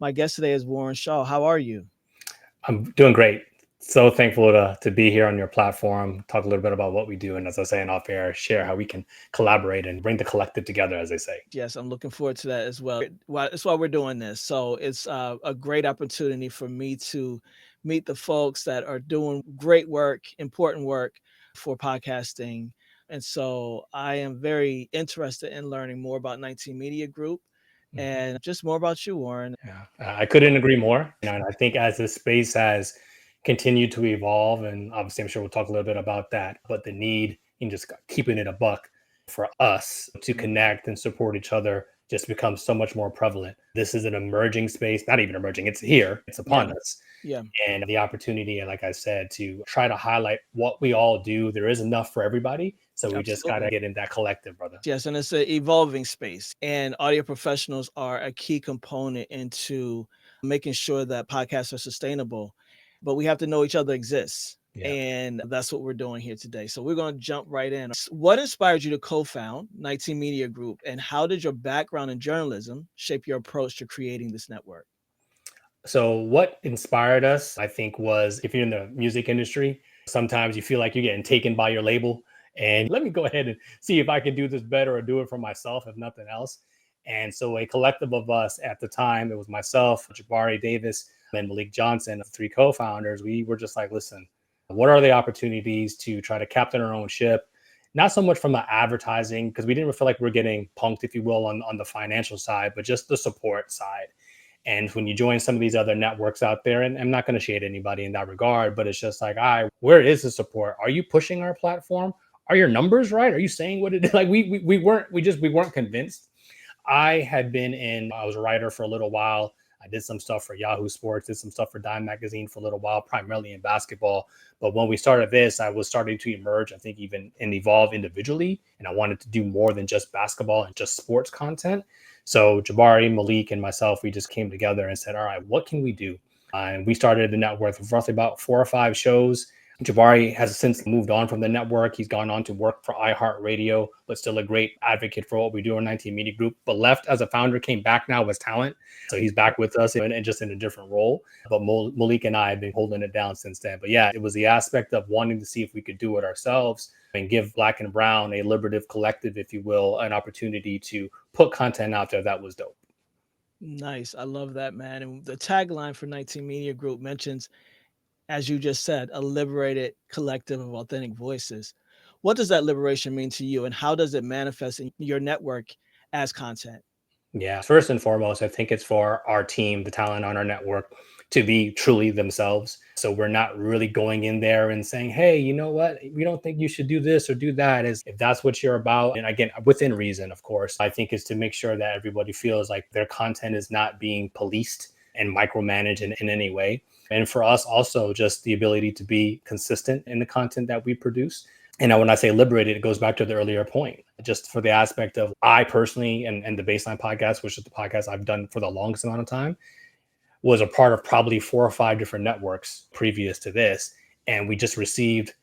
My guest today is Warren Shaw. How are you? I'm doing great. So thankful to be here on your platform, talk a little bit about what we do, and as I say in off air, share how we can collaborate and bring the collective together, as they say. Yes, I'm looking forward to that as well. That's why we're doing this. So it's a great opportunity for me to meet the folks that are doing great work, important work for podcasting. And so I am very interested in learning more about 19 Media Group and just more about you, Warren. Yeah, I couldn't agree more. And I think as this space has continued to evolve, and obviously I'm sure we'll talk a little bit about that, but the need in just keeping it a buck for us to connect and support each other just becomes so much more prevalent. This is an emerging space, not even emerging, it's here, it's Yeah, upon us. yeah, And the opportunity, like I said, to try to highlight what we all do. There is enough for everybody. So we just got to absolutely. get in that collective, brother. Yes, and it's an evolving space, and audio professionals are a key component into making sure that podcasts are sustainable. But we have to know each other exists, Yeah. and that's what we're doing here today. So we're going to jump right in. What inspired you to co-found 19 Media Group, and how did your background in journalism shape your approach to creating this network? So what inspired us, I think, was if you're in the music industry, sometimes you feel like you're getting taken by your label. And let me go ahead and see if I can do this better or do it for myself, if nothing else. And so a collective of us at the time, it was myself, Jabari Davis, and Malik Johnson, the three co-founders. We were just like, listen, what are the opportunities to try to captain our own ship? Not so much from the advertising, because we didn't feel like we are getting punked, if you will, on the financial side, but just the support side. And when you join some of these other networks out there, and I'm not going to shade anybody in that regard, but it's just like, where is the support? Are you pushing our platform? Are your numbers right? Are you saying what it is? Like we weren't convinced. I was a writer for a little while. I did some stuff for Yahoo Sports, did some stuff for Dime Magazine for a little while, primarily in basketball. But when we started this, I was starting to emerge, I think, even and evolve individually. And I wanted to do more than just basketball and just sports content. So Jabari, Malik, and myself, we just came together and said, all right, what can we do? And we started the network with roughly about 4 or 5 shows. Jabari has since moved on from the network. He's gone on to work for iHeartRadio, but still a great advocate for what we do in 19 Media Group. But left as a founder, came back now as talent. So he's back with us and just in a different role. But Malik and I have been holding it down since then. But yeah, it was the aspect of wanting to see if we could do it ourselves and give Black and Brown, a liberative collective, if you will, an opportunity to put content out there that was dope. Nice. I love that, man. And the tagline for 19 Media Group mentions, as you just said, a liberated collective of authentic voices. What does that liberation mean to you, and how does it manifest in your network as content? Yeah, first and foremost, I think it's for our team, the talent on our network, to be truly themselves. So we're not really going in there and saying, hey, you know what? We don't think you should do this or do that. Is if that's what you're about. And again, within reason, of course, I think is to make sure that everybody feels like their content is not being policed and micromanaged in any way. And for us, also just the ability to be consistent in the content that we produce. And when I say liberated, it goes back to the earlier point, just for the aspect of I personally and the Baseline podcast, which is the podcast I've done for the longest amount of time, was a part of probably 4 or 5 different networks previous to this. And we just received,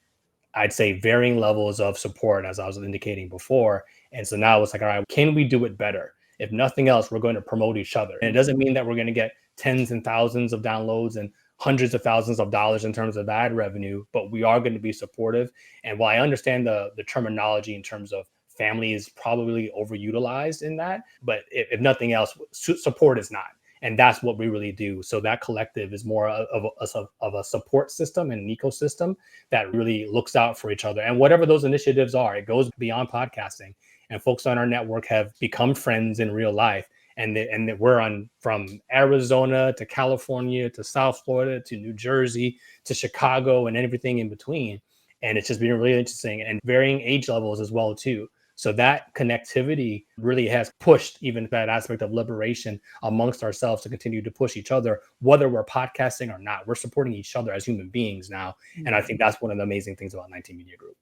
I'd say, varying levels of support, as I was indicating before. And so now it's like, all right, can we do it better? If nothing else, we're going to promote each other. And it doesn't mean that we're going to get tens and thousands of downloads and hundreds of thousands of dollars in terms of ad revenue, but we are going to be supportive. And while I understand the terminology in terms of family is probably overutilized in that, but if nothing else, support is not. And that's what we really do. So that collective is more of a support system and an ecosystem that really looks out for each other. And whatever those initiatives are, it goes beyond podcasting. And folks on our network have become friends in real life. And that we're on from Arizona to California to South Florida to New Jersey to Chicago and everything in between. And it's just been really interesting and varying age levels as well, too. So that connectivity really has pushed even that aspect of liberation amongst ourselves to continue to push each other, whether we're podcasting or not. We're supporting each other as human beings now. And I think that's one of the amazing things about 19 Media Group.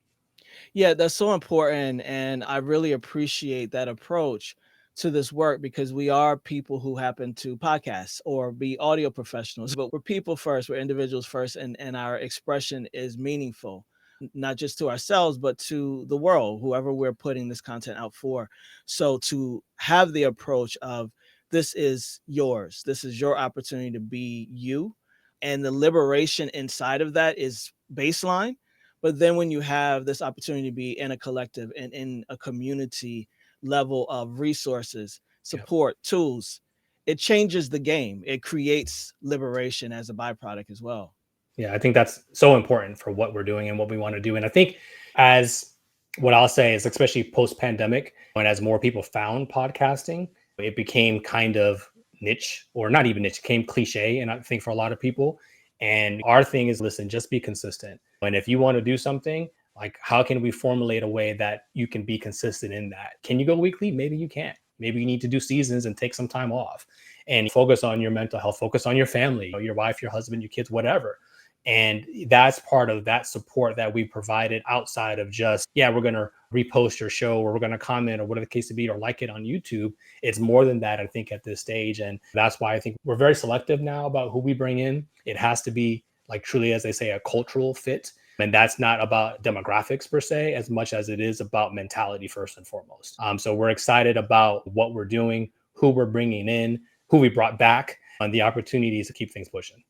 Yeah, that's so important. And I really appreciate that approach to this work because we are people who happen to podcast or be audio professionals, but we're people first, we're individuals first, and our expression is meaningful, not just to ourselves, but to the world, whoever we're putting this content out for. So to have the approach of this is yours. This is your opportunity to be you. And the liberation inside of that is baseline. But then when you have this opportunity to be in a collective and in a community level of resources, Yeah. support, tools, it changes the game. It creates liberation as a byproduct as well. Yeah, I think that's so important for what we're doing and what we want to do. And I think as what I'll say is, especially post pandemic, when as more people found podcasting, it became kind of niche, or not even niche, it became cliche. And I think for a lot of people, and our thing is, listen, just be consistent. And if you want to do something, like how can we formulate a way that you can be consistent in that? Can you go weekly? Maybe you can't. Maybe you need to do seasons and take some time off and focus on your mental health, focus on your family, your wife, your husband, your kids, whatever. And that's part of that support that we provided outside of just, yeah, we're going to repost your show, or we're going to comment, or whatever the case to be, or like it on YouTube. It's more than that, I think, at this stage. And that's why I think we're very selective now about who we bring in. It has to be like truly, as they say, a cultural fit. And that's not about demographics per se, as much as it is about mentality first and foremost. So we're excited about what we're doing, who we're bringing in, who we brought back, and the opportunities to keep things pushing.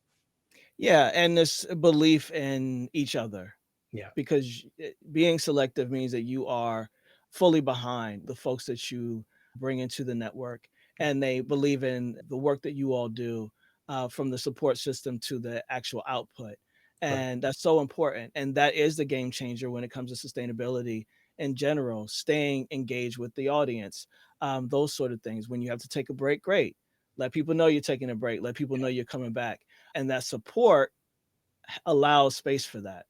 Yeah. And this belief in each other, Yeah. because being selective means that you are fully behind the folks that you bring into the network, and they believe in the work that you all do, from the support system to the actual output. Right. And that's so important. And that is the game changer when it comes to sustainability in general, staying engaged with the audience, those sort of things. When you have to take a break, great. Let people know you're taking a break. Let people know you're coming back. And that support allows space for that.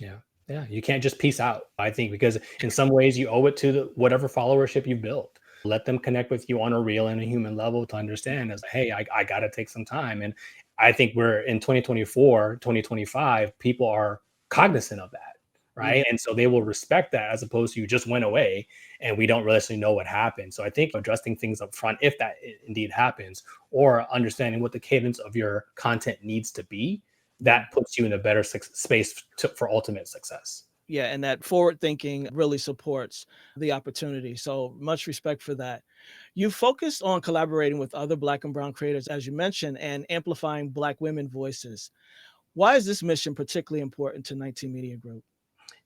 Yeah. Yeah. You can't just peace out, I think, because in some ways you owe it to whatever followership you've built. Let them connect with you on a real and a human level to understand as, hey, I got to take some time. And I think we're in 2024, 2025, people are cognizant of that. Mm. Right. And so they will respect that, as opposed to you just went away and we don't really know what happened. So I think addressing things up front, if that indeed happens, or understanding what the cadence of your content needs to be, that puts you in a better space for ultimate success. Yeah, and that forward thinking really supports the opportunity. So much respect for that. You focused on collaborating with other Black and Brown creators, as you mentioned, and amplifying Black women voices. Why is this mission particularly important to 19 Media Group?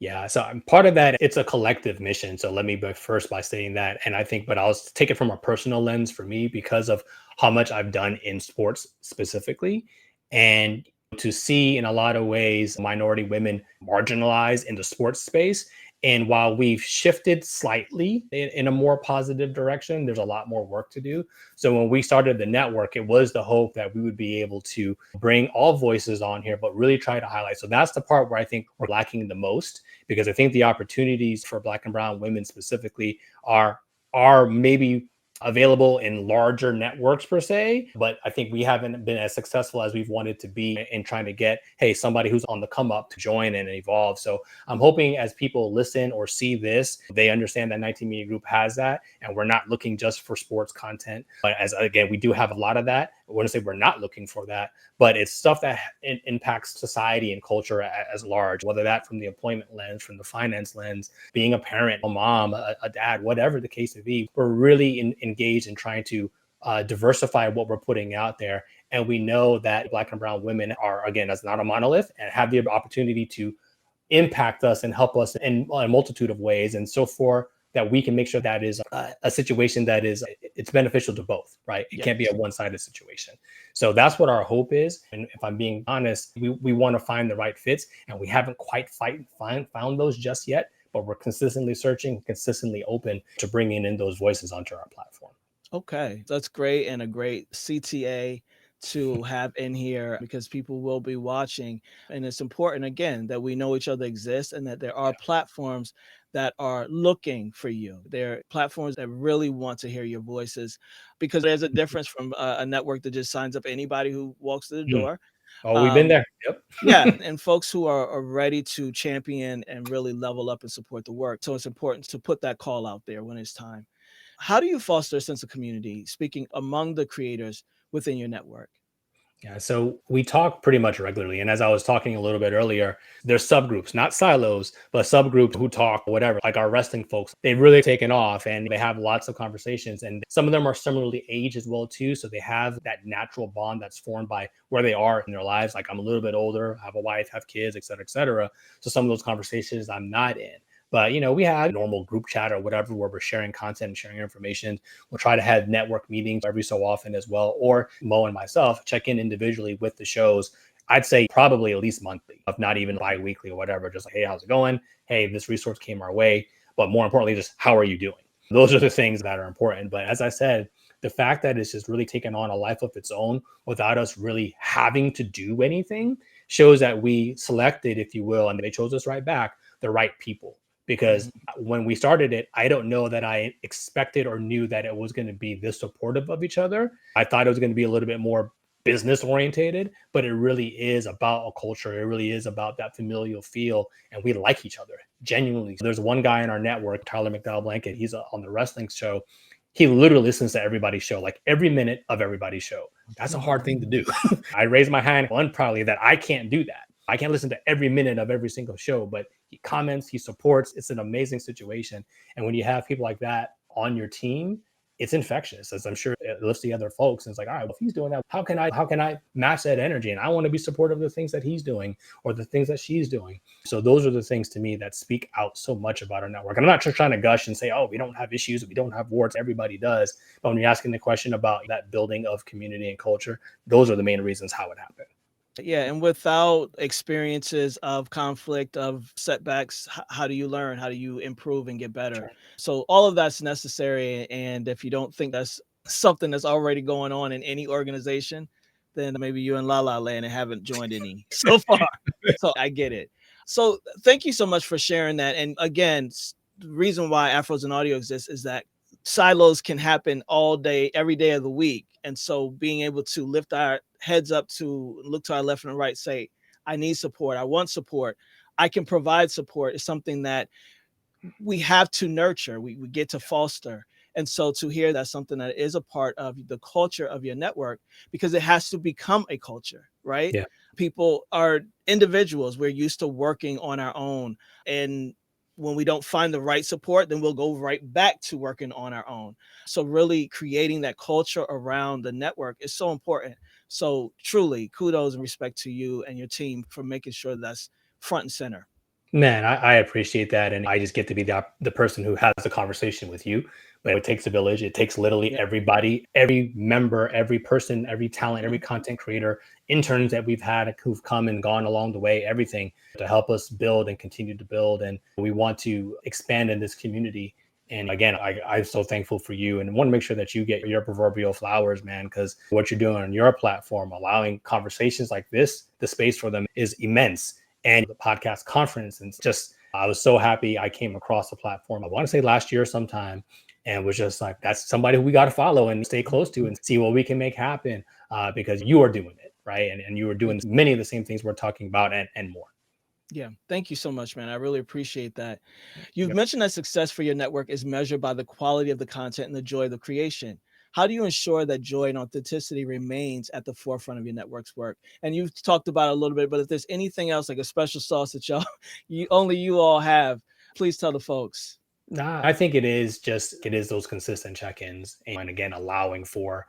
Yeah, so part of that, it's a collective mission. So let me be first by saying that. And I think, but I'll take it from a personal lens for me because of how much I've done in sports specifically. And to see in a lot of ways minority women marginalized in the sports space. And while we've shifted slightly in a more positive direction, there's a lot more work to do. So when we started the network, it was the hope that we would be able to bring all voices on here, but really try to highlight. So that's the part where I think we're lacking the most, because I think the opportunities for Black and Brown women specifically are maybe available in larger networks per se, but I think we haven't been as successful as we've wanted to be in trying to get, hey, somebody who's on the come up to join and evolve. So I'm hoping as people listen or see this, they understand that 19 Media Group has that, and we're not looking just for sports content. But as again, we do have a lot of that. I want to say we're not looking for that, but it's stuff that impacts society and culture as large, whether that from the employment lens, from the finance lens, being a parent, a mom, a dad, whatever the case may be. We're really engaged in trying to diversify what we're putting out there. And we know that Black and Brown women are, again, that's not a monolith, and have the opportunity to impact us and help us in a multitude of ways. And so for that, we can make sure that is a situation that is, it's beneficial to both, right? It can't be a one-sided situation. So that's what our hope is. And if I'm being honest, we want to find the right fits, and we haven't quite found those just yet, but we're consistently searching, consistently open to bringing in those voices onto our platform. Okay, that's great, and a great CTA to have in here, because people will be watching. And it's important, again, that we know each other exists, and that there are platforms that are looking for you. There are platforms that really want to hear your voices, because there's a difference from a network that just signs up anybody who walks through the Mm. door. Oh, we've been Um, there. Yep. yeah, and folks who are ready to champion and really level up and support the work. So it's important to put that call out there when it's time. How do you foster a sense of community, speaking among the creators within your network? Yeah, so we talk pretty much regularly. And as I was talking a little bit earlier, there's subgroups, not silos, but subgroups who talk, whatever, like our wrestling folks. They've really taken off and they have lots of conversations. And some of them are similarly aged as well, too. So they have that natural bond that's formed by where they are in their lives. Like I'm a little bit older, have a wife, have kids, et cetera, et cetera. So some of those conversations I'm not in. But, we have normal group chat or whatever where we're sharing content and sharing information. We'll try to have network meetings every so often as well. Or Mo and myself check in individually with the shows. I'd say probably at least monthly, if not even bi-weekly or whatever. Just like, hey, how's it going? Hey, this resource came our way. But more importantly, just how are you doing? Those are the things that are important. But as I said, the fact that it's just really taken on a life of its own without us really having to do anything shows that we selected, if you will, and they chose us right back, the right people. Because when we started it, I don't know that I expected or knew that it was going to be this supportive of each other. I thought it was going to be a little bit more business orientated, but it really is about a culture. It really is about that familial feel. And we like each other genuinely. There's one guy in our network, Tyler McDowell-Blanket. He's on the wrestling show. He literally listens to everybody's show, like every minute of everybody's show. That's a hard thing to do. I raise my hand unproudly that I can't do that. I can't listen to every minute of every single show, but he comments, he supports. It's an amazing situation. And when you have people like that on your team, it's infectious, as I'm sure it lifts the other folks. And it's like, all right, well, if he's doing that, how can I match that energy? And I want to be supportive of the things that he's doing or the things that she's doing. So those are the things to me that speak out so much about our network. And I'm not just trying to gush and say, oh, we don't have issues, we don't have warts. Everybody does. But when you're asking the question about that building of community and culture, those are the main reasons how it happened. Yeah, and without experiences of conflict, of setbacks, how do you learn? How do you improve and get better? Sure. So all of that's necessary. And if you don't think that's something that's already going on in any organization, then maybe you're in La La Land and haven't joined any so far. So I get it. So thank you so much for sharing that. And again, the reason why Afros and Audio exists is that silos can happen all day, every day of the week. And so being able to lift our heads up, to look to our left and right, say, I need support, I want support, I can provide support, is something that we have to nurture, we get to foster. And so to hear that's something that is a part of the culture of your network, because it has to become a culture, right? Yeah. People are individuals. We're used to working on our own. And when we don't find the right support, then we'll go right back to working on our own. So really creating that culture around the network is so important. So truly kudos and respect to you and your team for making sure that's front and center. Man, I appreciate that. And I just get to be the person who has the conversation with you. But it takes a village. It takes literally Yeah. everybody, every member, every person, every talent, every content creator, interns that we've had who've come and gone along the way, everything to help us build and continue to build. And we want to expand in this community. And again, I'm so thankful for you and want to make sure that you get your proverbial flowers, man, because what you're doing on your platform, allowing conversations like this, the space for them is immense. And the podcast conference, and just I was so happy I came across the platform. I want to say last year sometime, and was just like, that's somebody who we got to follow and stay close to and see what we can make happen, because you are doing it right, and you are doing many of the same things we're talking about and more. Yeah. Thank you so much, man. I really appreciate that. You've Yep. mentioned that success for your network is measured by the quality of the content and the joy of the creation. How do you ensure that joy and authenticity remains at the forefront of your network's work? And you've talked about it a little bit, but if there's anything else, like a special sauce that y'all, you all have, please tell the folks. Nah, I think it is those consistent check-ins, and again allowing for,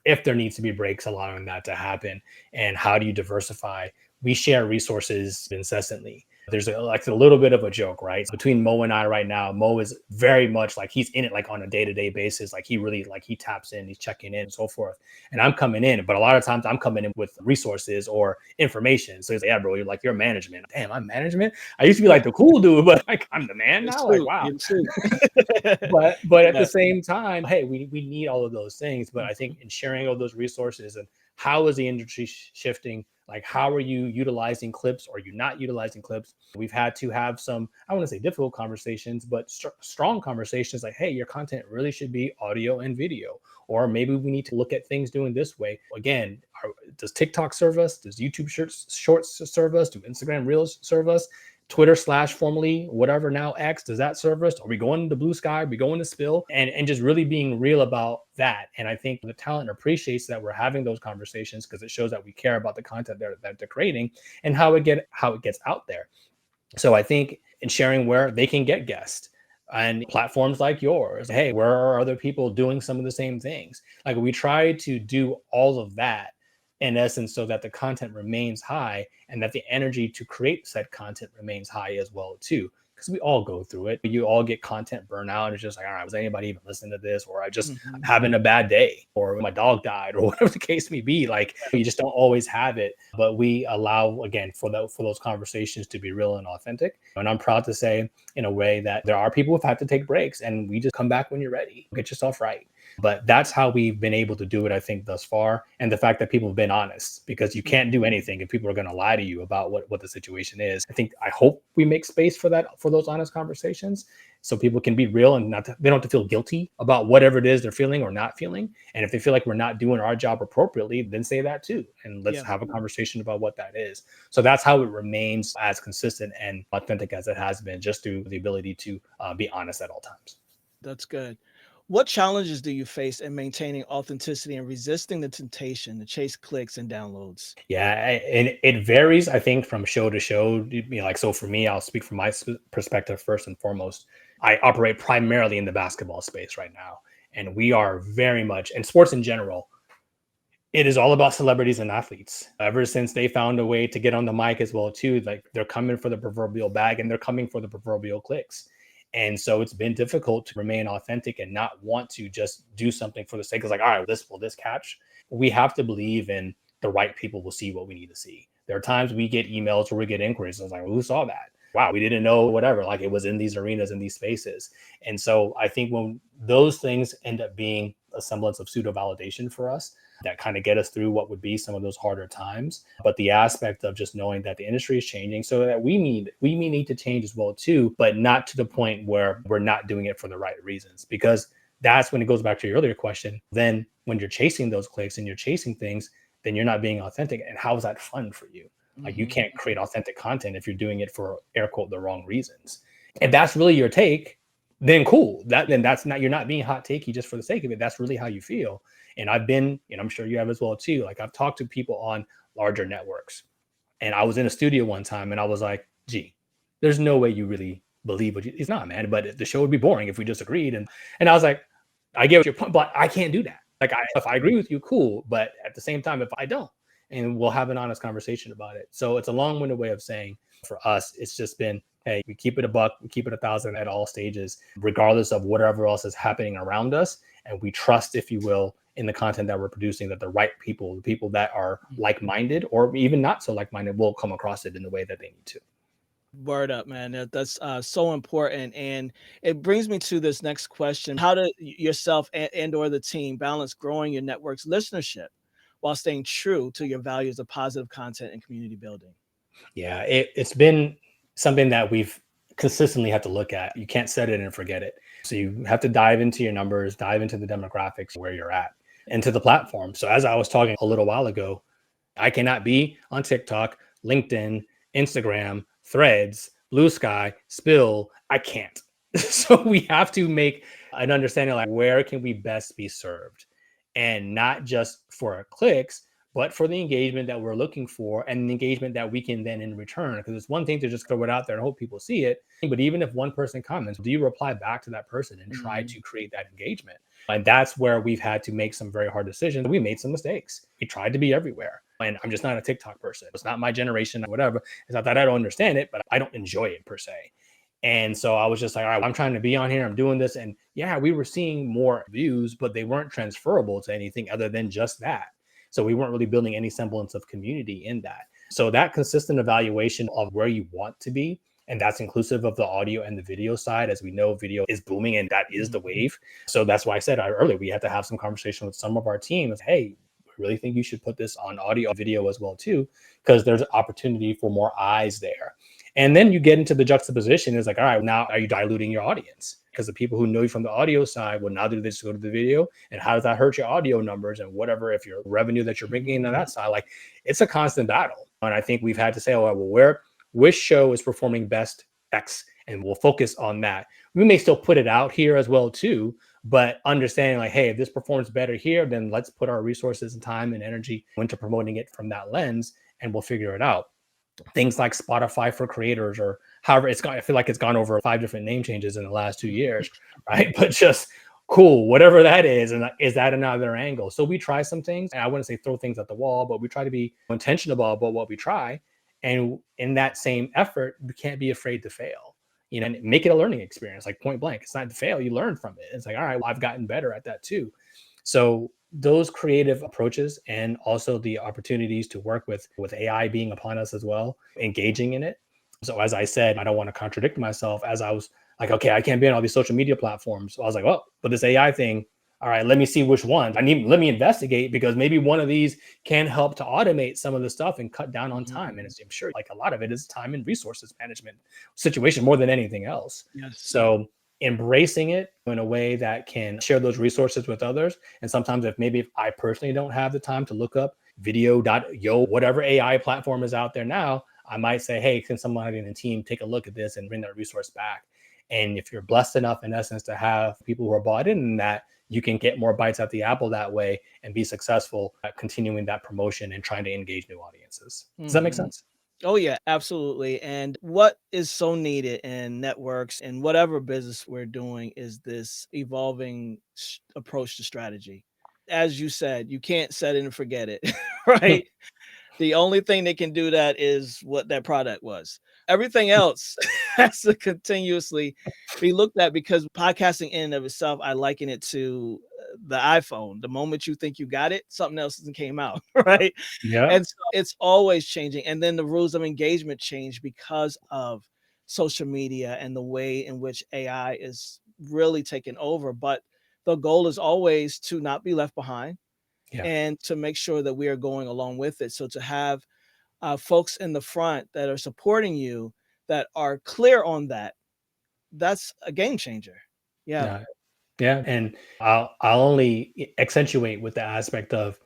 if there needs to be breaks, allowing that to happen. And how do you diversify? We share resources incessantly. There's like a little bit of a joke, right? Between Mo and I right now, Mo is very much like he's in it like on a day-to-day basis. Like he really like he taps in, he's checking in and so forth. And I'm coming in, but a lot of times I'm coming in with resources or information. So he's like, yeah, bro, you're management. Damn, I'm management. I used to be like the cool dude, but like I'm the man You're now. Like, too. wow. You're too. But at Yeah. the same time, hey, we need all of those things. But I think in sharing all those resources and how is the industry shifting, like how are you utilizing clips, or are you not utilizing clips? We've had to have some, I want to say difficult conversations, but strong conversations like, hey, your content really should be audio and video, or maybe we need to look at things doing this way. Again, does TikTok serve us? Does YouTube shorts serve us? Do Instagram Reels serve us? Twitter / formerly whatever now X, does that serve us? Are we going to Blue Sky? Are we going to Spill? And just really being real about that. And I think the talent appreciates that we're having those conversations because it shows that we care about the content that they're creating and how it gets out there. So I think in sharing where they can get guests and platforms like yours, hey, where are other people doing some of the same things? Like we try to do all of that in essence so that the content remains high and that the energy to create said content remains high as well too. Because we all go through it. You all get content burnout. It's just like, all right, was anybody even listening to this? Or I just having a bad day, or my dog died, or whatever the case may be. Like you just don't always have it. But we allow, again, for those conversations to be real and authentic. And I'm proud to say in a way that there are people who've had to take breaks and we just come back when you're ready. Get yourself right. But that's how we've been able to do it, I think, thus far. And the fact that people have been honest, because you can't do anything if people are going to lie to you about what the situation is. I hope we make space for that, for those honest conversations, so people can be real and they don't have to feel guilty about whatever it is they're feeling or not feeling. And if they feel like we're not doing our job appropriately, then say that too. And let's have a conversation about what that is. So that's how it remains as consistent and authentic as it has been, just through the ability to be honest at all times. That's good. What challenges do you face in maintaining authenticity and resisting the temptation to chase clicks and downloads? Yeah, and it varies, I think, from show to show. Like, so for me, I'll speak from my perspective first and foremost. I operate primarily in the basketball space right now, and we are very much, and sports in general, it is all about celebrities and athletes. Ever since they found a way to get on the mic as well too, like they're coming for the proverbial bag and they're coming for the proverbial clicks. And so it's been difficult to remain authentic and not want to just do something for the sake of like, all right, will this catch? We have to believe in the right people will see what we need to see. There are times we get emails or we get inquiries. I was like, well, who saw that? Wow, we didn't know, whatever. Like it was in these arenas, in these spaces. And so I think when those things end up being a semblance of pseudo validation for us, that kind of get us through what would be some of those harder times. But the aspect of just knowing that the industry is changing, so that we may need to change as well too, but not to the point where we're not doing it for the right reasons. Because that's when it goes back to your earlier question. Then when you're chasing those clicks and you're chasing things, then you're not being authentic. And how is that fun for you? Like you can't create authentic content if you're doing it for air quote the wrong reasons. If that's really your take, then cool. That's not, you're not being hot takey just for the sake of it. That's really how you feel. And I've been, and I'm sure you have as well too, like I've talked to people on larger networks, and I was in a studio one time and I was like, gee, there's no way you really believe what it's not, man, but the show would be boring if we just agreed. And I was like, I get what your point, but I can't do that. Like if I agree with you, cool. But at the same time, if I don't, and we'll have an honest conversation about it. So it's a long-winded way of saying for us, it's just been, hey, we keep it a buck, we keep it 1,000 at all stages, regardless of whatever else is happening around us. And we trust, if you will, in the content that we're producing, that the right people, the people that are like-minded or even not so like-minded, will come across it in the way that they need to. Word up, man. That's so important. And it brings me to this next question. How do yourself and or the team balance growing your network's listenership while staying true to your values of positive content and community building? Yeah, it's been something that we've consistently had to look at. You can't set it and forget it. So you have to dive into your numbers, dive into the demographics where you're at, and to the platform. So as I was talking a little while ago, I cannot be on TikTok, LinkedIn, Instagram, Threads, Blue Sky, Spill. I can't. So we have to make an understanding like where can we best be served, and not just for our clicks, but for the engagement that we're looking for and the engagement that we can then in return. Because it's one thing to just throw it out there and hope people see it. But even if one person comments, do you reply back to that person and try to create that engagement? And that's where we've had to make some very hard decisions. We made some mistakes. We tried to be everywhere. And I'm just not a TikTok person. It's not my generation, whatever. It's not that I don't understand it, but I don't enjoy it per se. And so I was just like, all right, I'm trying to be on here. I'm doing this. And yeah, we were seeing more views, but they weren't transferable to anything other than just that. So we weren't really building any semblance of community in that. So that consistent evaluation of where you want to be, and that's inclusive of the audio and the video side. As we know, video is booming and that is the wave. So that's why I said earlier, we had to have some conversation with some of our teams. Hey, we really think you should put this on audio video as well too, because there's opportunity for more eyes there. And then you get into the juxtaposition. It's like, all right, now are you diluting your audience? Because the people who know you from the audio side will now do this, go to the video. And how does that hurt your audio numbers and whatever, if your revenue that you're bringing in on that side? Like, it's a constant battle. And I think we've had to say, oh, well, which show is performing best X, and we'll focus on that. We may still put it out here as well too, but understanding like, hey, if this performs better here, then let's put our resources and time and energy into promoting it from that lens, and we'll figure it out. Things like Spotify for creators, or however it's gone. I feel like it's gone over 5 different name changes in the last 2 years, right? But just cool, whatever that is. And is that another angle? So we try some things, and I wouldn't say throw things at the wall, but we try to be intentional about what we try. And in that same effort, we can't be afraid to fail, and make it a learning experience, like point blank. It's not to fail, you learn from it. It's like, all right, well, I've gotten better at that too. So those creative approaches, and also the opportunities to work with AI being upon us as well, engaging in it. So as I said, I don't want to contradict myself, as I was like, okay, I can't be on all these social media platforms. So I was like, well, but this AI thing, all right, let me see which ones. Let me investigate, because maybe one of these can help to automate some of the stuff and cut down on time. And I'm sure like a lot of it is time and resources management situation more than anything else. Yes. So embracing it in a way that can share those resources with others. And sometimes if I personally don't have the time to look up video.io, whatever AI platform is out there now, I might say, hey, can somebody in the team take a look at this and bring that resource back? And if you're blessed enough, in essence, to have people who are bought in that, you can get more bites at the apple that way and be successful at continuing that promotion and trying to engage new audiences. Does that make sense? Oh, yeah, absolutely. And what is so needed in networks and whatever business we're doing is this evolving approach to strategy. As you said, you can't set it and forget it, right? The only thing that can do that is what that product was. Everything else has to continuously be looked at, because podcasting in and of itself, I liken it to the iPhone. The moment you think you got it, something else came out, right? Yeah. And so it's always changing. And then the rules of engagement change because of social media and the way in which AI is really taking over. But the goal is always to not be left behind, Yeah. and to make sure that we are going along with it. So to have folks in the front that are supporting you, that are clear on that, that's a game changer. Yeah. Yeah. Yeah. And I'll only accentuate with the aspect of,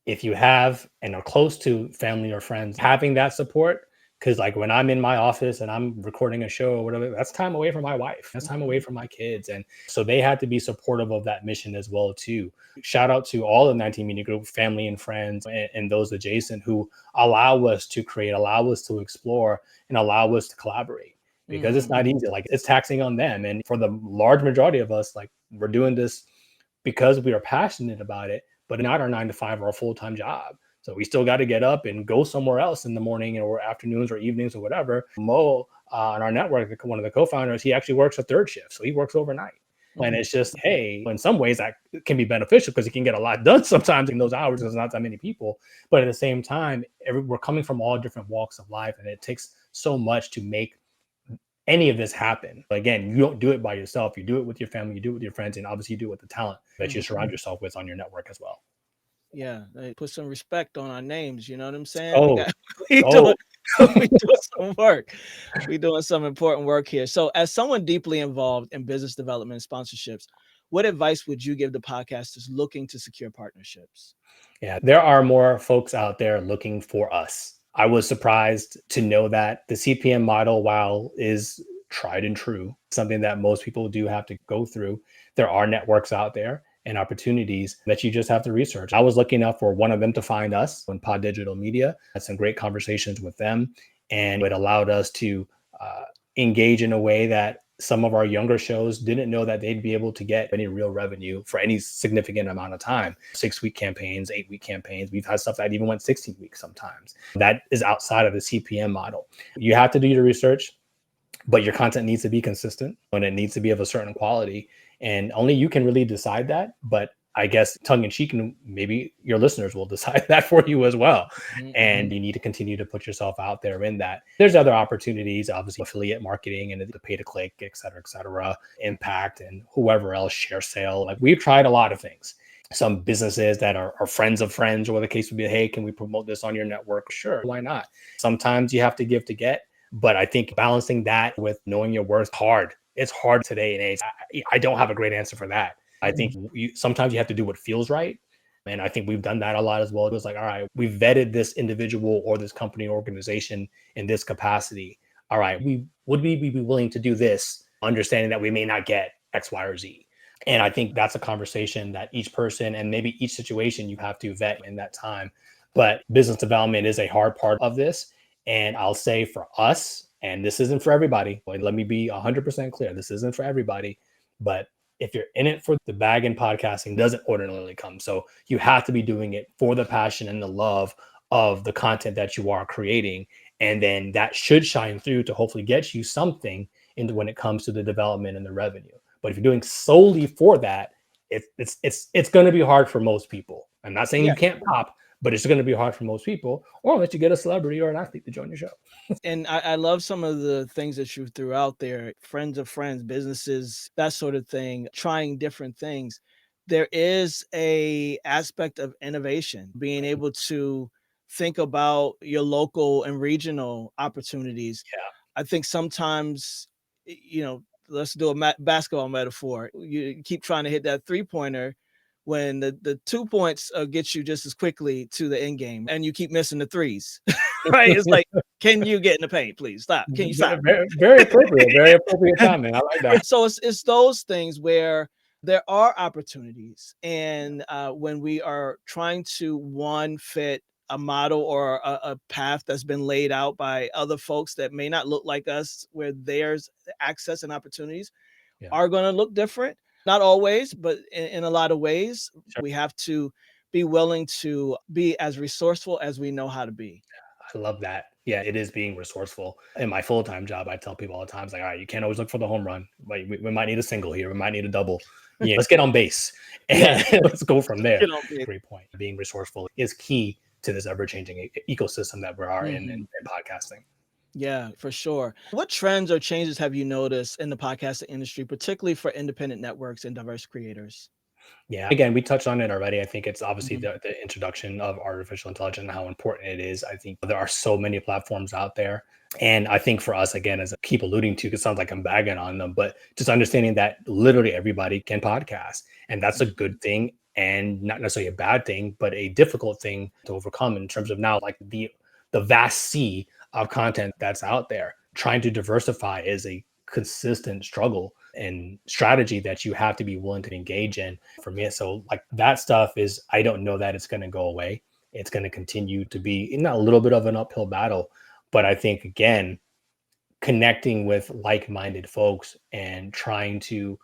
if you have and are close to family or friends, having that support. Because like when I'm in my office and I'm recording a show or whatever, that's time away from my wife, that's time away from my kids. And so they had to be supportive of that mission as well too. Shout out to all of 19 Media Group family and friends, and those adjacent, who allow us to create, allow us to explore, and allow us to collaborate, because it's not easy. Like, it's taxing on them. And for the large majority of us, like, we're doing this because we are passionate about it, but not our 9 to 5 or a full-time job. So we still got to get up and go somewhere else in the morning or afternoons or evenings or whatever. Mo, on our network, one of the co-founders, he actually works a third shift. So he works overnight. And it's just, hey, in some ways that can be beneficial, because he can get a lot done sometimes in those hours. There's not that many people. But at the same time, we're coming from all different walks of life, and it takes so much to make any of this happen. But again, you don't do it by yourself. You do it with your family, you do it with your friends, and obviously you do it with the talent that you surround yourself with on your network as well. Yeah, they put some respect on our names. You know what I'm saying? Oh, we oh, we doing some work. We doing some important work here. So, as someone deeply involved in business development and sponsorships, what advice would you give to podcasters looking to secure partnerships? yeah, there are more folks out there looking for us. I was surprised to know that the CPM model, while is tried and true, something that most people do have to go through, there are networks out there and opportunities that you just have to research. I was lucky enough for one of them to find us on Pod Digital Media. Had some great conversations with them, and it allowed us to engage in a way that some of our younger shows didn't know that they'd be able to get any real revenue for any significant amount of time. 6-week campaigns, 8-week campaigns. We've had stuff that even went 16 weeks sometimes. That is outside of the CPM model. You have to do your research, but your content needs to be consistent, and it needs to be of a certain quality. And only you can really decide that. But I guess tongue in cheek, and maybe your listeners will decide that for you as well. And you need to continue to put yourself out there in that. There's other opportunities, obviously affiliate marketing and the pay to click, et cetera, impact, and whoever else, share sale. Like, we've tried a lot of things. Some businesses that are friends of friends, or the case would be, hey, can we promote this on your network? Sure, why not? Sometimes you have to give to get. But I think balancing that with knowing your worth, hard. It's hard today and age. I don't have a great answer for that. I think sometimes you have to do what feels right. And I think we've done that a lot as well. It was like, all right, we've vetted this individual or this company or organization in this capacity. All right, would we be willing to do this, understanding that we may not get X, Y, or Z? And I think that's a conversation that each person and maybe each situation you have to vet in that time. But business development is a hard part of this. And I'll say for us, and this isn't for everybody, like, let me be 100% clear, this isn't for everybody. But if you're in it for the bag in podcasting, doesn't ordinarily come. So you have to be doing it for the passion and the love of the content that you are creating. And then that should shine through to hopefully get you something into when it comes to the development and the revenue. But if you're doing solely for that, it's going to be hard for most people. I'm not saying Yeah. you can't pop, but it's going to be hard for most people, or unless you get a celebrity or an athlete to join your show. And I love some of the things that you threw out there, friends of friends, businesses, that sort of thing, trying different things. There is a aspect of innovation, being able to think about your local and regional opportunities. I think sometimes, let's do a basketball metaphor. You keep trying to hit that 3-pointer when the 2 points get you just as quickly to the end game, and you keep missing the threes, right? It's like, can you get in the paint, please? Stop. Can you stop? Very, very appropriate, very appropriate timing. I like that. So it's those things where there are opportunities, and when we are trying to fit a model or a path that's been laid out by other folks that may not look like us, where there's access and opportunities Yeah. are going to look different. Not always, but in a lot of ways, Sure. we have to be willing to be as resourceful as we know how to be. I love that. Yeah, it is being resourceful. In my full-time job, I tell people all the time, it's like, all right, you can't always look for the home run. Like, we might need a single here. We might need a double. Yeah, let's get on base and Yeah. let's go from there. Get on base. Great point. Being resourceful is key to this ever-changing ecosystem that we are in podcasting. Yeah, for sure. What trends or changes have you noticed in the podcasting industry, particularly for independent networks and diverse creators? Yeah. Again, we touched on it already. I think it's obviously the introduction of artificial intelligence and how important it is. I think there are so many platforms out there. And I think for us, again, as I keep alluding to, it sounds like I'm bagging on them, but just understanding that literally everybody can podcast. And that's a good thing and not necessarily a bad thing, but a difficult thing to overcome in terms of now like the vast sea of content that's out there. Trying to diversify is a consistent struggle and strategy that you have to be willing to engage in for me. So like that stuff is, I don't know that it's going to go away. It's going to continue to be in a little bit of an uphill battle. But I think, again, connecting with like-minded folks and trying to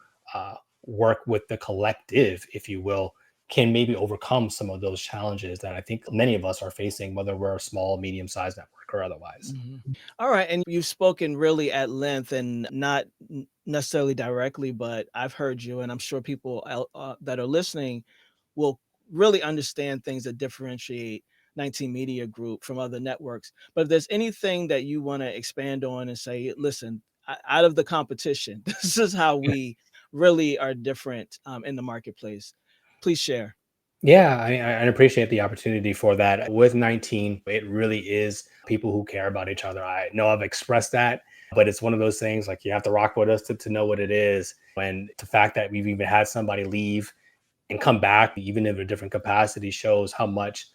work with the collective, if you will, can maybe overcome some of those challenges that I think many of us are facing, whether we're a small, medium-sized network or otherwise. All right. And you've spoken really at length and not necessarily directly, but I've heard you, and I'm sure people that are listening will really understand things that differentiate 19 Media Group from other networks. But if there's anything that you want to expand on and say, listen, out of the competition, this is how we really are different in the marketplace, please share. Yeah, I appreciate the opportunity for that. With 19, it really is people who care about each other. I know I've expressed that, but it's one of those things like you have to rock with us to know what it is. And the fact that we've even had somebody leave and come back, even in a different capacity, shows how much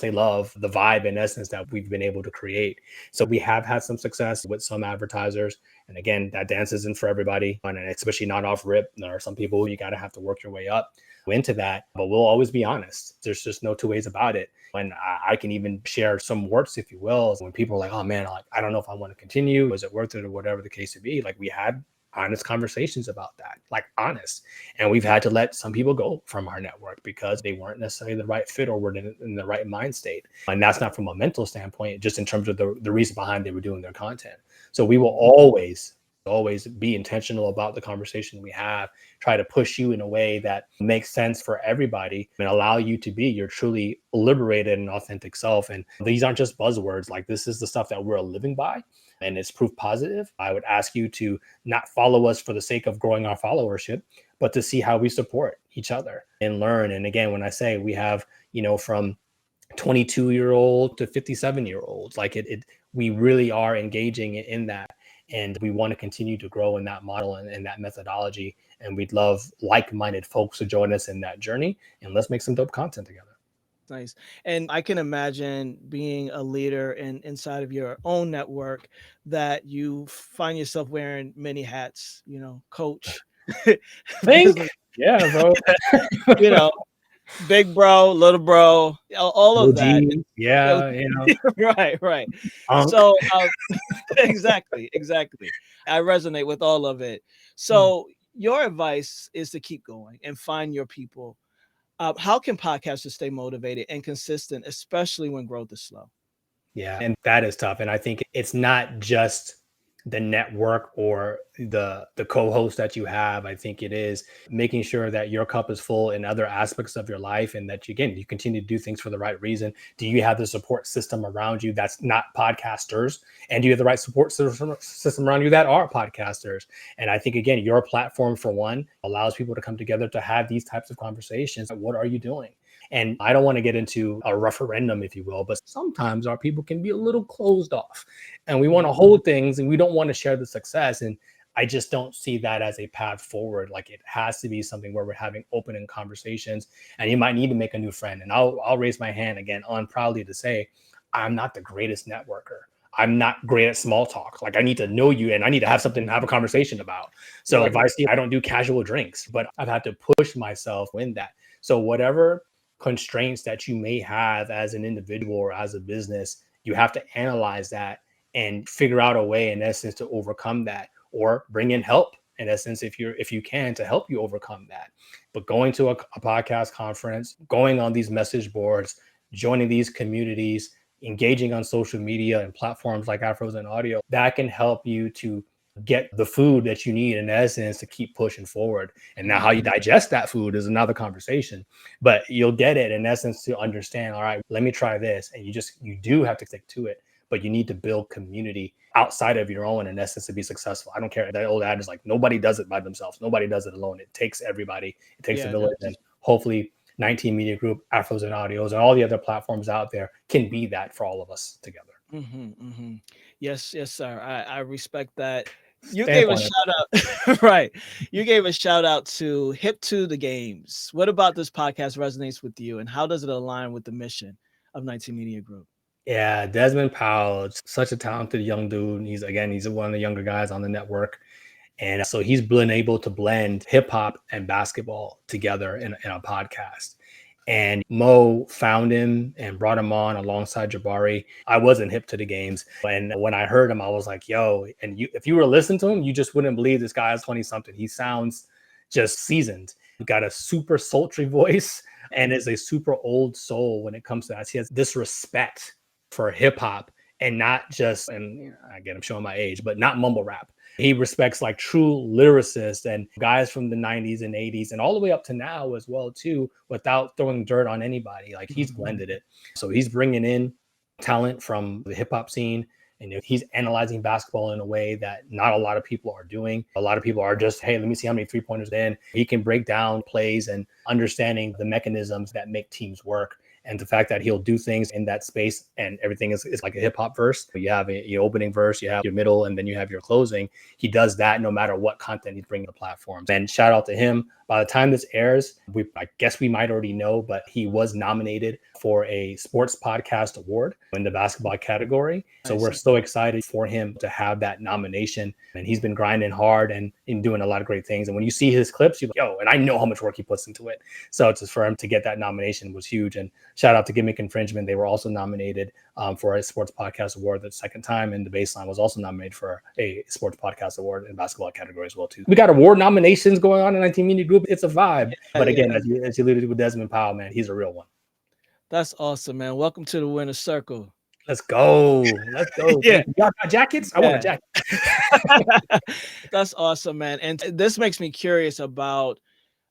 they love the vibe and essence that we've been able to create. So we have had some success with some advertisers. And again, that dance isn't for everybody, and especially not off rip. There are some people you got to have to work your way up into that, but we'll always be honest. There's just no two ways about it. And I can even share some warts, if you will, when people are like, oh man, like, I don't know if I want to continue. Is it worth it or whatever the case would be? Like we had honest conversations about that, like honest. And we've had to let some people go from our network because they weren't necessarily the right fit or were in the right mind state. And that's not from a mental standpoint, just in terms of the reason behind they were doing their content. So we will always be intentional about the conversation we have, try to push you in a way that makes sense for everybody and allow you to be your truly liberated and authentic self. And these aren't just buzzwords. Like this is the stuff that we're living by and it's proof positive. I would ask you to not follow us for the sake of growing our followership, but to see how we support each other and learn. And again, when I say we have, from 22-year-old to 57-year-olds, like we really are engaging in that. And we want to continue to grow in that model and that methodology And we'd love like-minded folks to join us in that journey. And let's make some dope content together. Nice. And I can imagine being a leader inside of your own network that you find yourself wearing many hats, coach, Think, business, yeah, bro. you know, big bro, little bro, all of that. OG, yeah, Right, right. unk. So, exactly. I resonate with all of it. So, your advice is to keep going and find your people. How can podcasters stay motivated and consistent, especially when growth is slow? Yeah, and that is tough. And I think it's not just the network or the co-host that you have. I think it is making sure that your cup is full in other aspects of your life, and that you continue to do things for the right reason. Do you have the support system around you that's not podcasters? And do you have the right support system around you that are podcasters? And I think, again, your platform, for one, allows people to come together to have these types of conversations. What are you doing? And I don't want to get into a referendum, if you will, but sometimes our people can be a little closed off and we want to hold things and we don't want to share the success. And I just don't see that as a path forward. Like, it has to be something where we're having open and conversations, and you might need to make a new friend. And I'll raise my hand again on proudly to say, I'm not the greatest networker. I'm not great at small talk. Like, I need to know you and I need to have something to have a conversation about. So Right. if I see, I don't do casual drinks, but I've had to push myself in that. So whatever constraints that you may have as an individual or as a business, you have to analyze that and figure out a way, in essence, to overcome that, or bring in help, in essence, if you can, to help you overcome that. But going to a podcast conference, going on these message boards, joining these communities, engaging on social media and platforms like Afros and Audio, that can help you to get the food that you need, in essence, to keep pushing forward. And now how you digest that food is another conversation, but you'll get it, in essence, to understand, all right, let me try this. And you do have to stick to it, but you need to build community outside of your own, in essence, to be successful. I don't care. That old adage is like, nobody does it by themselves. Nobody does it alone. It takes everybody. It takes a village. And hopefully 19 Media Group, Afros and Audios, and all the other platforms out there can be that for all of us together. Yes, sir. I respect that. You Stamp gave a on it. shout out, right? You gave a shout out to Hip to the Games. What about this podcast resonates with you, and how does it align with the mission of 19 Media Group? Yeah, Desmond Powell, such a talented young dude. He's one of the younger guys on the network. And so he's been able to blend hip hop and basketball together in a podcast. And Mo found him and brought him on alongside Jabari. I wasn't hip to the games. And when I heard him, I was like, yo, and if you were listening to him, you just wouldn't believe this guy is 20 something. He sounds just seasoned. He's got a super sultry voice and is a super old soul when it comes to that. He has this respect for hip hop, and not just, and again, I'm showing my age, but not mumble rap. He respects like true lyricists and guys from the 90s and 80s and all the way up to now as well too, without throwing dirt on anybody. Like, he's blended it. So he's bringing in talent from the hip hop scene, and he's analyzing basketball in a way that not a lot of people are doing. A lot of people are just, hey, let me see how many 3-pointers in. He can break down plays and understanding the mechanisms that make teams work. And the fact that he'll do things in that space, and everything is like a hip hop verse. You have your opening verse, you have your middle, and then you have your closing. He does that no matter what content he's bringing to platforms. And shout out to him. By the time this airs, I guess we might already know, but he was nominated for a sports podcast award in the basketball category. So we're so excited for him to have that nomination. And he's been grinding hard and doing a lot of great things. And when you see his clips, you're like, yo, and I know how much work he puts into it. So just for him to get that nomination was huge. And shout out to Gimmick Infringement. They were also nominated for a sports podcast award the second time. And The Baseline was also nominated for a sports podcast award in basketball category as well too. We got award nominations going on in 19 Media Group. It's a vibe. But again, as you alluded to with Desmond Powell, man, he's a real one. That's awesome, man. Welcome to the winner's circle. Let's go. Let's go. Yeah. Y'all got jackets? I want a jacket. That's awesome, man. And this makes me curious about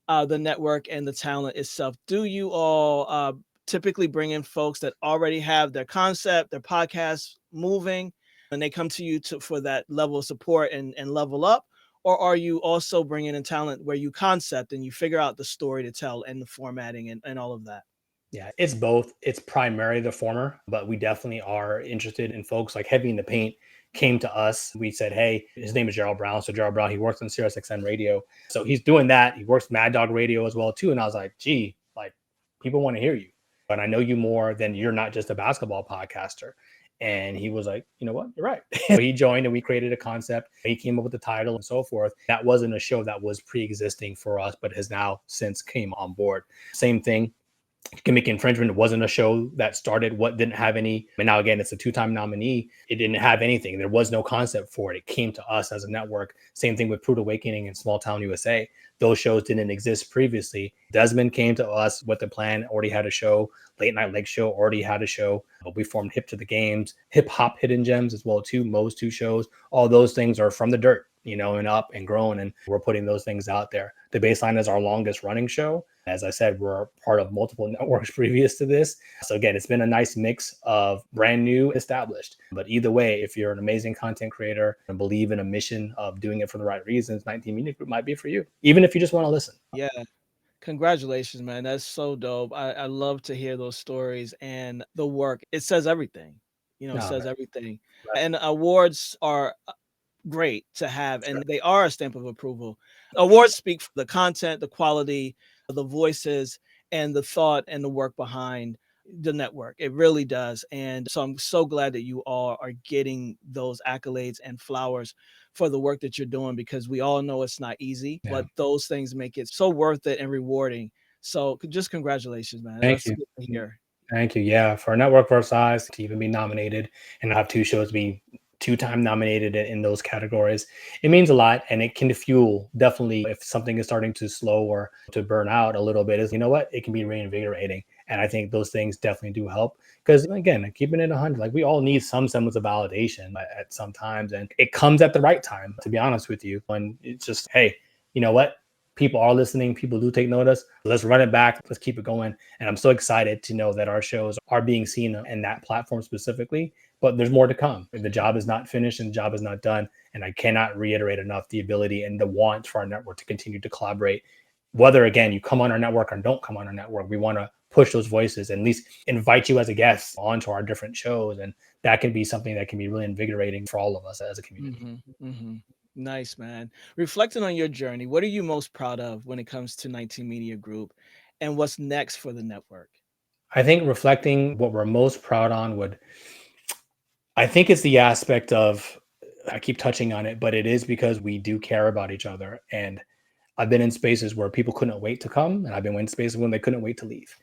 the network and the talent itself. Do you all typically bring in folks that already have their concept, their podcast moving, and they come to you for that level of support and level up? Or are you also bringing in talent where you concept and you figure out the story to tell and the formatting and all of that? Yeah, it's both. It's primarily the former, but we definitely are interested in folks like Heavy in the Paint came to us. We said, hey, his name is Gerald Brown. So Gerald Brown, he works on SiriusXM radio. So he's doing that. He works Mad Dog Radio as well too. And I was like, gee, like people want to hear you. But I know you more than you're not just a basketball podcaster. And he was like, you know what, you're right. He joined and we created a concept. He came up with the title and so forth. That wasn't a show that was pre-existing for us, but has now since came on board. Same thing. Gimmick Infringement wasn't a show that started what didn't have any. And now again, it's a 2-time nominee. It didn't have anything. There was no concept for it. It came to us as a network. Same thing with Prude Awakening and Small Town USA. Those shows didn't exist previously. Desmond came to us with the plan, already had a show. Late Night Lake Show already had a show. But we formed Hip to the Games, Hip Hop Hidden Gems as well too. Mo's 2 shows. All those things are from the dirt, and up and grown. And we're putting those things out there. The Baseline is our longest running show. As I said, we're part of multiple networks previous to this. So again, it's been a nice mix of brand new, established. But either way, if you're an amazing content creator and believe in a mission of doing it for the right reasons, 19 Media Group might be for you, even if you just want to listen. Yeah. Congratulations, man. That's so dope. I love to hear those stories and the work. It says everything. It says everything. Right. And awards are great to have, and they are a stamp of approval. Awards speak for the content, the quality, the voices, and the thought and the work behind the network. It really does. And so I'm so glad that you all are getting those accolades and flowers for the work that you're doing, because we all know it's not easy, but those things make it so worth it and rewarding. So just congratulations, man. Thank you. Good to hear. Thank you. Yeah, for a network of our size to even be nominated and have 2 shows be 2-time nominated in those categories, it means a lot. And it can fuel, definitely, if something is starting to slow or to burn out a little bit, is, it can be reinvigorating. And I think those things definitely do help, because again, keeping it 100, like we all need some semblance of validation at some times, and it comes at the right time, to be honest with you. When it's just, hey, you know what? People are listening. People do take notice. Let's run it back. Let's keep it going. And I'm so excited to know that our shows are being seen in that platform specifically, but there's more to come. The job is not finished and the job is not done. And I cannot reiterate enough the ability and the want for our network to continue to collaborate. Whether, again, you come on our network or don't come on our network, we want to push those voices and at least invite you as a guest onto our different shows. And that can be something that can be really invigorating for all of us as a community. Mm-hmm, mm-hmm. Nice, man. Reflecting on your journey, what are you most proud of when it comes to 19 Media Group, and what's next for the network? I think reflecting, what we're most proud on I think it's the aspect of, I keep touching on it, but it is because we do care about each other. And I've been in spaces where people couldn't wait to come, and I've been in spaces when they couldn't wait to leave,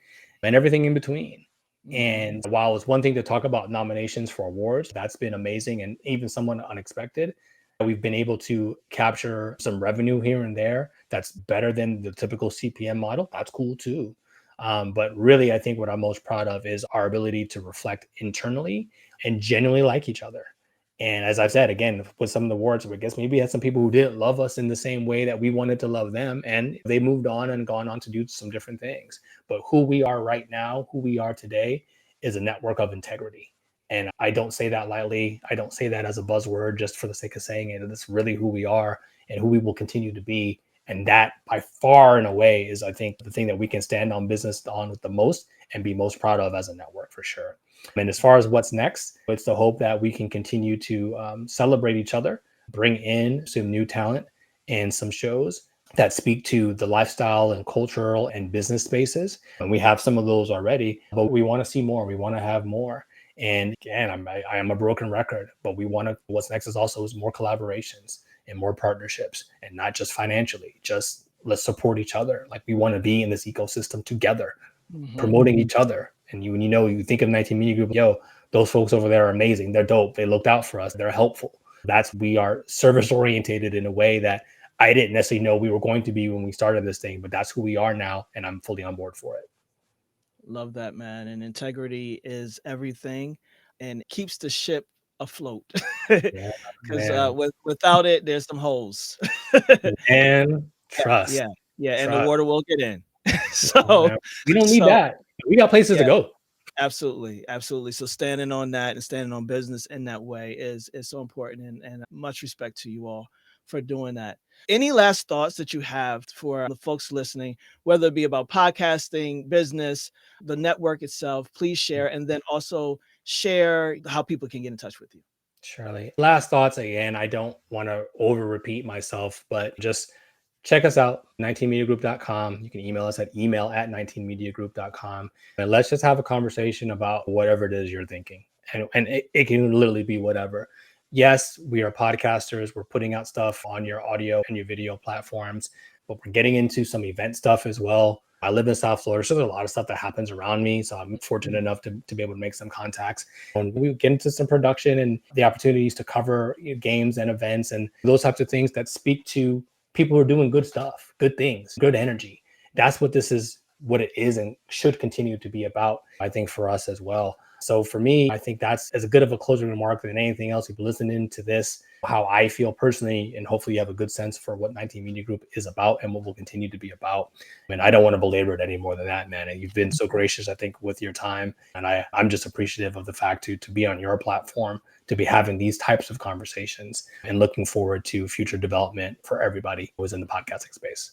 and everything in between. And while it's one thing to talk about nominations for awards, that's been amazing and even somewhat unexpected. We've been able to capture some revenue here and there that's better than the typical CPM model. That's cool too. But really, I think what I'm most proud of is our ability to reflect internally and genuinely like each other. And as I've said, again, with some of the awards, I guess maybe had some people who didn't love us in the same way that we wanted to love them, and they moved on and gone on to do some different things. But who we are right now, who we are today, is a network of integrity. And I don't say that lightly. I don't say that as a buzzword just for the sake of saying it. It's really who we are and who we will continue to be. And that, by far and away, is, I think, the thing that we can stand on business on with the most and be most proud of as a network, for sure. And as far as what's next, it's the hope that we can continue to celebrate each other, bring in some new talent and some shows that speak to the lifestyle and cultural and business spaces. And we have some of those already, but we want to see more. We want to have more. And again, I am a broken record, but what's next is more collaborations and more partnerships, and not just financially, just let's support each other. Like, we want to be in this ecosystem together, promoting each other. And you think of 19 Media Group, those folks over there are amazing. They're dope. They looked out for us. They're helpful. We are service orientated in a way that I didn't necessarily know we were going to be when we started this thing, but that's who we are now. And I'm fully on board for it. Love that, man. And integrity is everything and keeps the ship afloat. Because without it, there's some holes. And trust. Yeah. And the water will get in. So we don't need that. We got places to go. Absolutely. So standing on that and standing on business in that way is so important. And much respect to you all for doing that. Any last thoughts that you have for the folks listening, whether it be about podcasting, business, the network itself? Please share, and then also share how people can get in touch with you. Surely. Last thoughts again. I don't want to over repeat myself, but just check us out, 19mediagroup.com. You can email us at email@19mediagroup.com. And let's just have a conversation about whatever it is you're thinking. And it can literally be whatever. Yes, we are podcasters. We're putting out stuff on your audio and your video platforms, but we're getting into some event stuff as well. I live in South Florida, so there's a lot of stuff that happens around me. So I'm fortunate enough to be able to make some contacts. And we get into some production and the opportunities to cover games and events and those types of things that speak to people who are doing good stuff, good things, good energy. That's what this is, what it is and should continue to be about, I think, for us as well. So for me, I think that's as good of a closing remark than anything else. If you're listening to this, how I feel personally, and hopefully you have a good sense for what 19 Media Group is about and what will continue to be about. And I don't want to belabor it any more than that, man. And you've been so gracious, I think, with your time. And I'm just appreciative of the fact to be on your platform, to be having these types of conversations and looking forward to future development for everybody who is in the podcasting space.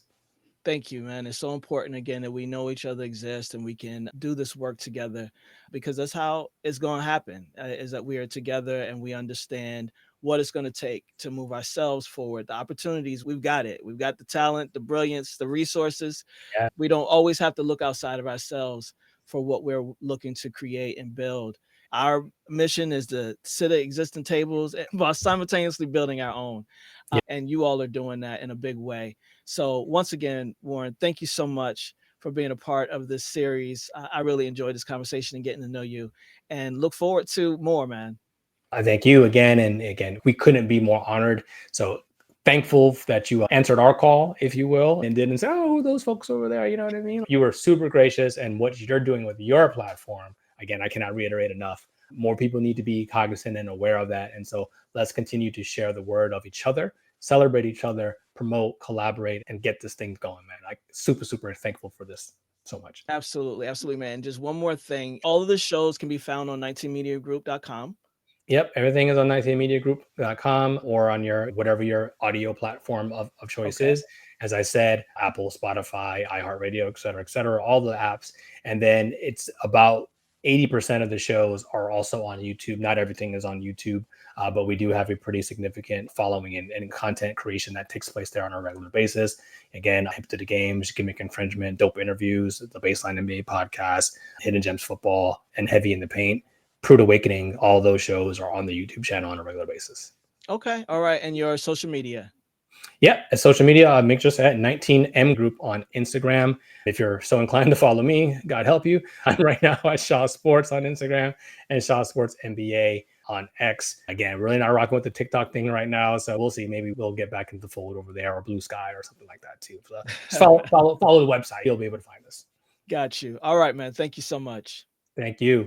Thank you, man. It's so important, again, that we know each other exists and we can do this work together, because that's how it's going to happen, is that we are together and we understand what it's going to take to move ourselves forward. The opportunities, we've got it. We've got the talent, the brilliance, the resources. Yeah. We don't always have to look outside of ourselves for what we're looking to create and build. Our mission is to sit at existing tables while simultaneously building our own. And you all are doing that in a big way. So once again, Warren, thank you so much for being a part of this series. I really enjoyed this conversation and getting to know you, and look forward to more, man. I thank you again. And again, we couldn't be more honored. So thankful that you answered our call, if you will, and didn't say, oh, those folks over there, you know what I mean? You were super gracious, and what you're doing with your platform, again, I cannot reiterate enough. More people need to be cognizant and aware of that. And so let's continue to share the word of each other, celebrate each other, promote, collaborate, and get this thing going, man. Like super, super thankful for this so much. Absolutely. Absolutely, man. Just one more thing. All of the shows can be found on 19mediagroup.com. Yep, everything is on 19mediagroup.com or on your whatever your audio platform of choice is. As I said, Apple, Spotify, iHeartRadio, et cetera, all the apps. And then it's about 80% of the shows are also on YouTube. Not everything is on YouTube, but we do have a pretty significant following and content creation that takes place there on a regular basis. Again, Hip to the Games, Gimmick Infringement, Dope Interviews, the Baseline NBA podcast, Hidden Gems Football, and Heavy in the Paint. Prude Awakening, all those shows are on the YouTube channel on a regular basis. Okay. All right. And your social media? Yeah, social media, make just at 19M Group on Instagram. If you're so inclined to follow me, God help you. I'm right now at Shaw Sports on Instagram and Shaw Sports NBA on X. Again, really not rocking with the TikTok thing right now, so we'll see. Maybe we'll get back into the fold over there, or Blue Sky or something like that too. So just follow the website. You'll be able to find us. Got you. All right, man. Thank you so much. Thank you.